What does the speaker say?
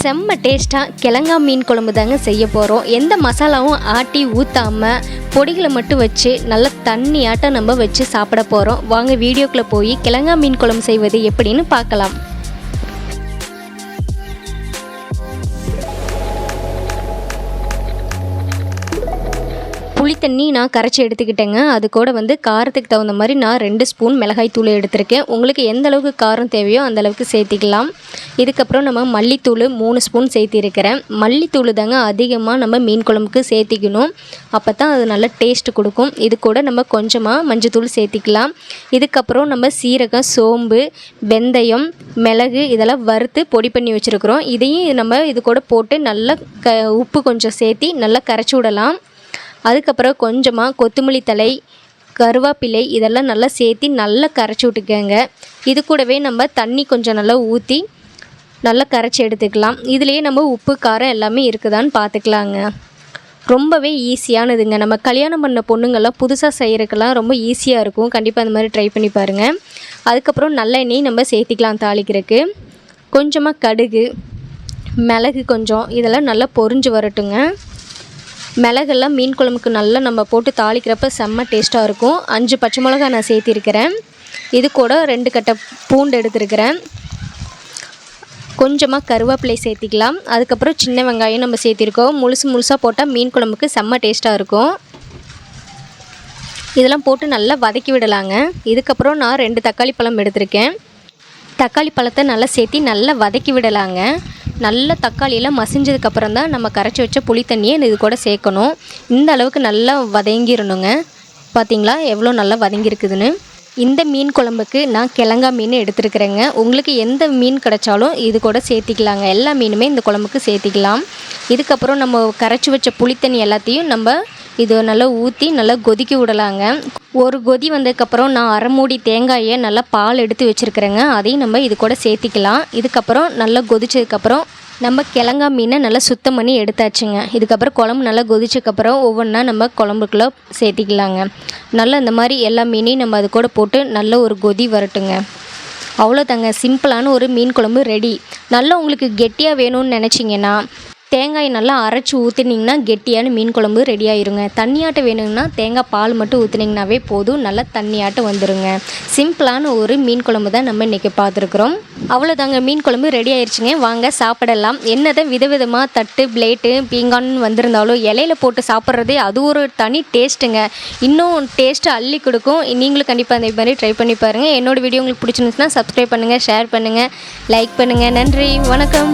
செம்ம டேஸ்ட்டாக கிழங்கா மீன் குழம்பு தாங்க செய்ய போகிறோம். எந்த மசாலாவும் ஆட்டி ஊற்றாமல் பொடிகளை மட்டும் வச்சு நல்லா தண்ணியாட்டம் நம்ம வச்சு சாப்பிட போகிறோம். வாங்க வீடியோக்குள்ளே போய் கிழங்கா மீன் குழம்பு செய்வது எப்படின்னு பார்க்கலாம். புளி தண்ணி நான் கரைச்சி எடுத்துக்கிட்டேங்க. அது கூட காரத்துக்கு தகுந்த மாதிரி நான் 2 ஸ்பூன் மிளகாய் தூள் எடுத்திருக்கேன். உங்களுக்கு எந்த அளவுக்கு காரம் தேவையோ அந்த அளவுக்கு சேர்த்திக்கலாம். இதுக்கப்புறம் நம்ம மல்லித்தூள் 3 ஸ்பூன் சேர்த்திருக்கிறேன். மல்லித்தூள் தாங்க அதிகமாக நம்ம மீன் குழம்புக்கு சேர்த்திக்கணும். அப்போ தான் அது நல்ல டேஸ்ட் கொடுக்கும். இது கூட நம்ம கொஞ்சமாக மஞ்சத்தூள் சேர்த்திக்கலாம். இதுக்கப்புறம் நம்ம சீரகம், சோம்பு, வெந்தயம், மிளகு இதெல்லாம் வறுத்து பொடி பண்ணி வச்சுருக்குறோம். இதையும் நம்ம இது கூட போட்டு நல்லா உப்பு கொஞ்சம் சேர்த்தி நல்லா கரைச்சி விடலாம். அதுக்கப்புறம் கொஞ்சமாக கொத்தமல்லி தழை, கருவேப்பிலை இதெல்லாம் நல்லா சேர்த்தி நல்லா கரைச்சி விட்டுக்கங்க. இது கூடவே நம்ம தண்ணி கொஞ்சம் நல்லா ஊற்றி நல்லா கரைச்சி எடுத்துக்கலாம். இதுலேயே நம்ம உப்பு காரம் எல்லாமே இருக்குதான்னு பார்த்துக்கலாங்க. ரொம்பவே ஈஸியானதுங்க. நம்ம கல்யாணம் பண்ண பொண்ணுங்கள்லாம் புதுசாக செய்கிறதுக்கெல்லாம் ரொம்ப ஈஸியாக இருக்கும். கண்டிப்பாக அந்த மாதிரி ட்ரை பண்ணி பாருங்கள். அதுக்கப்புறம் நல்லெண்ணெய் நம்ம சேர்த்திக்கலாம் தாளிக்கிறதுக்கு. கொஞ்சமாக கடுகு, மிளகு கொஞ்சம் இதெல்லாம் நல்லா பொரிஞ்சு வரட்டுங்க. மிளகெல்லாம் மீன் குழம்புக்கு நல்லா நம்ம போட்டு தாளிக்கிறப்ப செம்ம டேஸ்ட்டாக இருக்கும். 5 பச்சை மிளகா நான் சேர்த்திருக்கிறேன். இது கூட 2 கட்டை பூண்டு எடுத்துருக்கிறேன். கொஞ்சமாக கருவேப்பிலை சேர்த்திக்கலாம். அதுக்கப்புறம் சின்ன வெங்காயம் நம்ம சேர்த்திருக்கோம். முழுசாக போட்டால் மீன் குழம்புக்கு செம்ம டேஸ்ட்டாக இருக்கும். இதெல்லாம் போட்டு நல்லா வதக்கி விடலாங்க. இதுக்கப்புறம் நான் 2 தக்காளி பழம் எடுத்திருக்கேன். தக்காளி பழத்தை நல்லா சேர்த்தி நல்லா வதக்கி விடலாங்க. நல்ல தக்காளியெல்லாம் மசிஞ்சதுக்கப்புறம் தான் நம்ம கரைச்சி வச்ச புளி தண்ணியை இது கூட சேர்க்கணும். இந்த அளவுக்கு நல்லா வதங்கிடணுங்க. பார்த்திங்களா எவ்வளோ நல்லா வதங்கியிருக்குதுன்னு. இந்த மீன் குழம்புக்கு நான் கிழங்கா மீன் எடுத்துருக்குறேங்க. உங்களுக்கு எந்த மீன் கிடைச்சாலும் இது கூட சேர்த்திக்கலாங்க. எல்லா மீனுமே இந்த குழம்புக்கு சேர்த்திக்கலாம். இதுக்கப்புறம் நம்ம கரைச்சி வச்ச புளி தண்ணி எல்லாத்தையும் நம்ம இது நல்லா ஊற்றி நல்லா கொதிக்க விடலாங்க. ஒரு கொதி வந்ததுக்கப்புறம் நான் அரை மூடி தேங்காயை நல்லா பால் எடுத்து வச்சுருக்கிறேங்க. அதையும் நம்ம இது கூட சேர்த்திக்கலாம். இதுக்கப்புறம் நல்லா கொதிச்சதுக்கப்புறம் நம்ம கிழங்கா மீனை நல்லா சுத்தம் பண்ணி எடுத்தாச்சுங்க. இதுக்கப்புறம் குழம்பு நல்லா கொதிச்சதுக்கப்புறம் ஒவ்வொன்றா நம்ம குழம்புக்குள்ளே சேர்த்திக்கலாங்க. நல்லா இந்த மாதிரி எல்லா மீனையும் நம்ம அது கூட போட்டு நல்ல ஒரு கொதி வரட்டுங்க. அவ்வளோதாங்க, சிம்பிளான ஒரு மீன் குழம்பு ரெடி. நல்லா உங்களுக்கு கெட்டியாக வேணும்னு நினச்சிங்கன்னா தேங்காய் நல்லா அரைச்சி ஊற்றுனிங்கன்னா கெட்டியான மீன் குழம்பு ரெடி ஆயிருங்க. தண்ணியாட்டம் வேணுங்கன்னா தேங்காய் பால் மட்டும் ஊற்றுனிங்கனாவே போதும், நல்லா தண்ணியாட்டம் வந்துடுங்க. சிம்பிளான ஒரு மீன் குழம்பு தான் நம்ம இன்றைக்கி பார்த்துருக்குறோம். அவ்வளோதாங்க, மீன் குழம்பு ரெடி ஆயிடுச்சுங்க. வாங்க சாப்பிடலாம். என்னதான் விதவிதமாக தட்டு, பிளேட்டு, பீங்கான்னு வந்திருந்தாலும் இலையில போட்டு சாப்பிட்றதே அது ஒரு தனி டேஸ்ட்டுங்க. இன்னும் டேஸ்ட்டு அள்ளி கொடுக்கும். நீங்களும் கண்டிப்பாக அந்த மாதிரி ட்ரை பண்ணி பாருங்கள். என்னோடய வீடியோ உங்களுக்கு பிடிச்சிருந்துச்சுன்னா சப்ஸ்கிரைப் பண்ணுங்கள், ஷேர் பண்ணுங்கள், லைக் பண்ணுங்கள். நன்றி, வணக்கம்.